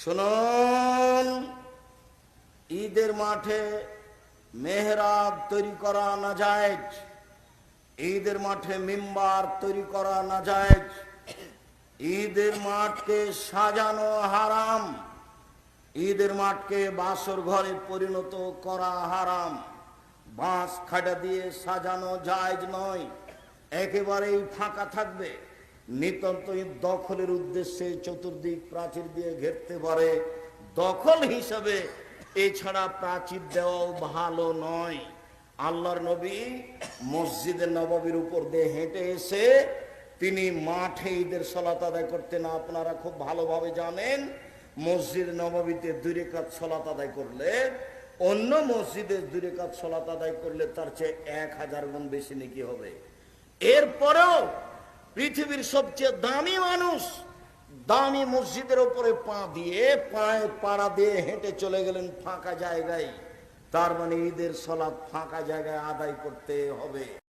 শুনুন, ঈদের মাঠে মেহরাব তৈরি করা নাজায়েজ, ঈদের মাঠে মিম্বার তৈরি করা নাজায়েজ, ঈদের মাঠকে সাজানো হারাম, ঈদের মাঠকে বাসর ঘরে পরিণত করা হারাম। বাঁশ খাটা দিয়ে সাজানো জায়েজ নয়, একেবারেই ফাঁকা থাকবে। নিতান্ত দখলের উদ্দেশ্যে চতুর্দিক প্রাচীর দিয়ে ঘেরতে পারে, দখল হিসাবে, এছাড়া প্রাচীর দেওয়াও ভালো নয়। আল্লাহর নবী মসজিদে নববীর উপর দিয়ে হেঁটে এসে তিনি মাঠে ঈদের সালাত আদায় করতেন। আপনারা খুব ভালোভাবে জানেন, মসজিদ নববীতে 2 রাকাত সালাত আদায় করলে অন্য মসজিদে 2 রাকাত সালাত আদায় করলে তার চেয়ে 1000 গুণ বেশি নেকি হবে। এরপরেও পৃথিবীর সবচেয়ে দামি মানুষ দামি মসজিদের উপরে পা দিয়ে পায়ে পাড়া দিয়ে হেঁটে চলে গেলেন ফাঁকা জায়গায়। তার মানে ঈদের সালাত ফাঁকা জায়গায় আদায় করতে হবে।